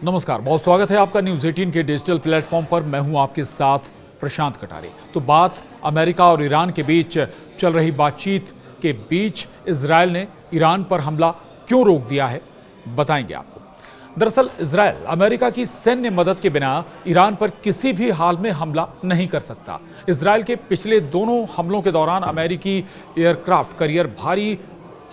नमस्कार, बहुत स्वागत है आपका न्यूज़ 18 के डिजिटल प्लेटफॉर्म पर। मैं हूं आपके साथ प्रशांत कटारे। तो बात अमेरिका और ईरान के बीच चल रही बातचीत के बीच इजरायल ने ईरान पर हमला क्यों रोक दिया है, बताएंगे आपको। दरअसल इजरायल अमेरिका की सैन्य मदद के बिना ईरान पर किसी भी हाल में हमला नहीं कर सकता। इजरायल के पिछले दोनों हमलों के दौरान अमेरिकी एयरक्राफ्ट कैरियर भारी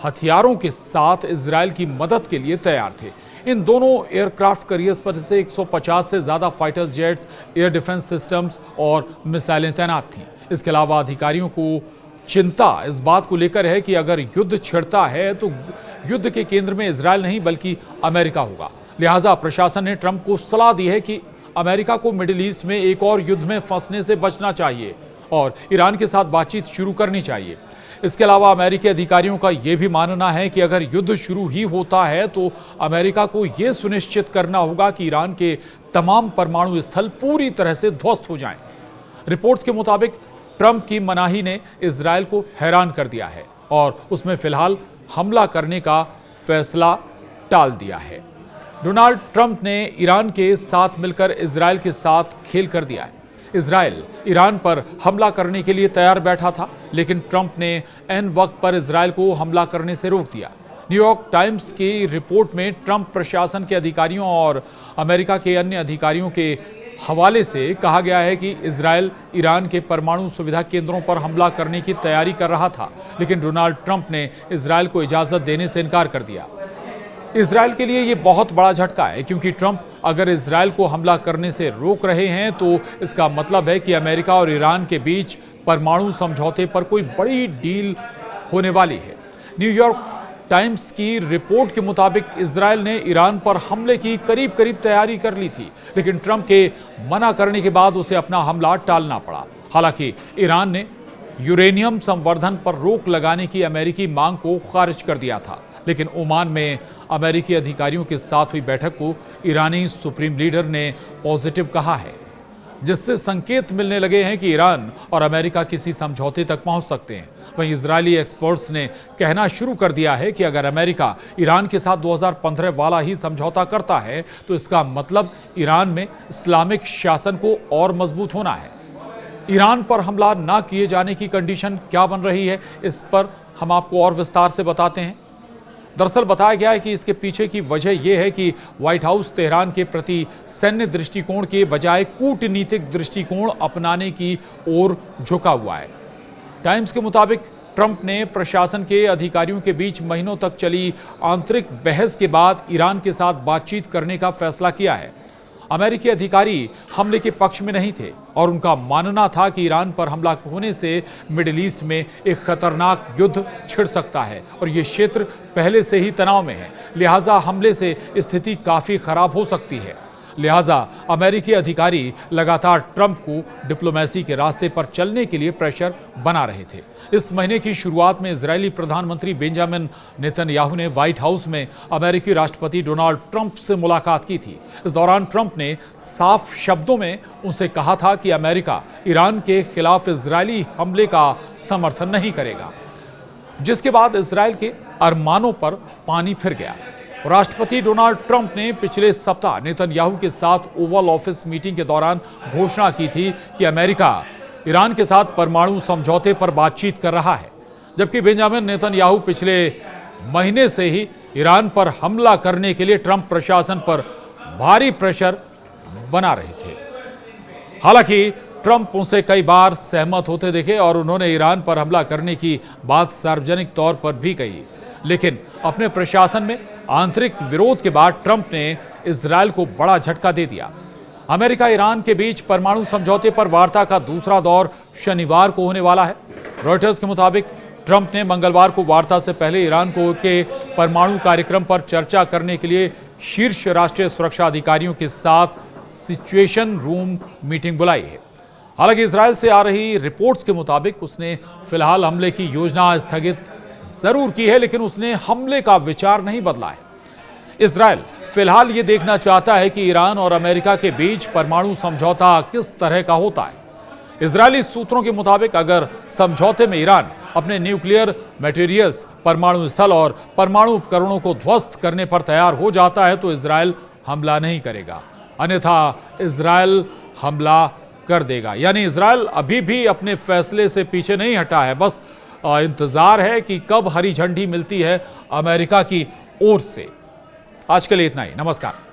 हथियारों के साथ इजरायल की मदद के लिए तैयार थे। इन दोनों एयरक्राफ्ट कैरियर्स पर से 150 से ज़्यादा fighters jets, air defence systems और मिसाइलें तैनात थीं। इसके अलावा अधिकारियों को चिंता इस बात को लेकर है कि अगर युद्ध छिड़ता है तो युद्ध के केंद्र में इजरायल नहीं बल्कि अमेरिका होगा। लिहाजा प्रशासन ने ट्रंप को सलाह दी है कि अमेरिका को मिडिल ईस्ट में एक और युद्ध में फंसने से बचना चाहिए और ईरान के साथ बातचीत शुरू करनी चाहिए। इसके अलावा अमेरिकी अधिकारियों का यह भी मानना है कि अगर युद्ध शुरू ही होता है तो अमेरिका को यह सुनिश्चित करना होगा कि ईरान के तमाम परमाणु स्थल पूरी तरह से ध्वस्त हो जाएं। रिपोर्ट्स के मुताबिक ट्रंप की मनाही ने इजरायल को हैरान कर दिया है और उसमें फिलहाल हमला करने का फैसला टाल दिया है। डोनाल्ड ट्रंप ने ईरान के साथ मिलकर इजरायल के साथ खेल कर दिया है। इजरायल ईरान पर हमला करने के लिए तैयार बैठा था, लेकिन ट्रंप ने ऐन वक्त पर इजरायल को हमला करने से रोक दिया। न्यूयॉर्क टाइम्स की रिपोर्ट में ट्रंप प्रशासन के अधिकारियों और अमेरिका के अन्य अधिकारियों के हवाले से कहा गया है कि इजरायल ईरान के परमाणु सुविधा केंद्रों पर हमला करने की तैयारी कर रहा था, लेकिन डोनाल्ड ट्रंप ने इजरायल को इजाजत देने से इनकार कर दिया। इजरायल के लिए यह बहुत बड़ा झटका है, क्योंकि ट्रंप अगर इजरायल को हमला करने से रोक रहे हैं तो इसका मतलब है कि अमेरिका और ईरान के बीच परमाणु समझौते पर कोई बड़ी डील होने वाली है। न्यूयॉर्क टाइम्स की रिपोर्ट के मुताबिक इजरायल ने ईरान पर हमले की करीब करीब तैयारी कर ली थी, लेकिन ट्रंप के मना करने के बाद उसे अपना हमला टालना पड़ा। हालांकि ईरान ने यूरेनियम संवर्धन पर रोक लगाने की अमेरिकी मांग को खारिज कर दिया था, लेकिन ओमान में अमेरिकी अधिकारियों के साथ हुई बैठक को ईरानी सुप्रीम लीडर ने पॉजिटिव कहा है, जिससे संकेत मिलने लगे हैं कि ईरान और अमेरिका किसी समझौते तक पहुंच सकते हैं। वहीं इजरायली एक्सपर्ट्स ने कहना शुरू कर दिया है कि अगर अमेरिका ईरान के साथ 2015 वाला ही समझौता करता है तो इसका मतलब ईरान में इस्लामिक शासन को और मजबूत होना है। ईरान पर हमला ना किए जाने की कंडीशन क्या बन रही है, इस पर हम आपको और विस्तार से बताते हैं। दरअसल बताया गया है कि इसके पीछे की वजह यह है कि व्हाइट हाउस तेहरान के प्रति सैन्य दृष्टिकोण के बजाय कूटनीतिक दृष्टिकोण अपनाने की ओर झुका हुआ है। टाइम्स के मुताबिक ट्रंप ने प्रशासन के अधिकारियों के बीच महीनों तक चली आंतरिक बहस के बाद ईरान के साथ बातचीत करने का फैसला किया है। अमेरिकी अधिकारी हमले के पक्ष में नहीं थे और उनका मानना था कि ईरान पर हमला होने से मिडिल ईस्ट में एक खतरनाक युद्ध छिड़ सकता है और ये क्षेत्र पहले से ही तनाव में है, लिहाजा हमले से स्थिति काफ़ी खराब हो सकती है। लिहाजा अमेरिकी अधिकारी लगातार ट्रंप को डिप्लोमेसी के रास्ते पर चलने के लिए प्रेशर बना रहे थे। इस महीने की शुरुआत में इजरायली प्रधानमंत्री बेंजामिन नेतन्याहू ने व्हाइट हाउस में अमेरिकी राष्ट्रपति डोनाल्ड ट्रंप से मुलाकात की थी। इस दौरान ट्रंप ने साफ शब्दों में उनसे कहा था कि अमेरिका ईरान के खिलाफ इजरायली हमले का समर्थन नहीं करेगा, जिसके बाद इजरायल के अरमानों पर पानी फिर गया। राष्ट्रपति डोनाल्ड ट्रंप ने पिछले सप्ताह नेतन्याहू के साथ ओवल ऑफिस मीटिंग के दौरान घोषणा की थी कि अमेरिका ईरान के साथ परमाणु समझौते पर बातचीत कर रहा है, जबकि बेंजामिन नेतन्याहू पिछले महीने से ही ईरान पर हमला करने के लिए ट्रंप प्रशासन पर भारी प्रेशर बना रहे थे। हालांकि ट्रंप उनसे कई बार सहमत होते दिखे और उन्होंने ईरान पर हमला करने की बात सार्वजनिक तौर पर भी कही, लेकिन अपने प्रशासन में आंतरिक विरोध के बाद ट्रंप ने इजरायल को बड़ा झटका दे दिया। अमेरिका ईरान के बीच परमाणु समझौते पर वार्ता का दूसरा दौर शनिवार को होने वाला है। रॉयटर्स के मुताबिक ट्रंप ने मंगलवार को वार्ता से पहले ईरान को के परमाणु कार्यक्रम पर चर्चा करने के लिए शीर्ष राष्ट्रीय सुरक्षा अधिकारियों के साथ सिचुएशन रूम मीटिंग बुलाई है। हालांकि इजरायल से आ रही रिपोर्ट्स के मुताबिक उसने फिलहाल हमले की योजना स्थगित जरूर की है, लेकिन उसने हमले का विचार नहीं बदला है। इजरायल फिलहाल ये देखना चाहता है कि ईरान और अमेरिका के बीच परमाणु समझौता किस तरह का होता है। इजरायली सूत्रों के मुताबिक अगर समझौते में ईरान अपने न्यूक्लियर मटेरियल्स, परमाणु स्थल और परमाणु उपकरणों को ध्वस्त करने पर तैयार हो जाता है तो इजरायल हमला नहीं करेगा, अन्यथा इजरायल हमला कर देगा। यानी इजरायल अभी भी अपने फैसले से पीछे नहीं हटा है, बस इंतजार है कि कब हरी झंडी मिलती है अमेरिका की ओर से। आज के लिए इतना ही, नमस्कार।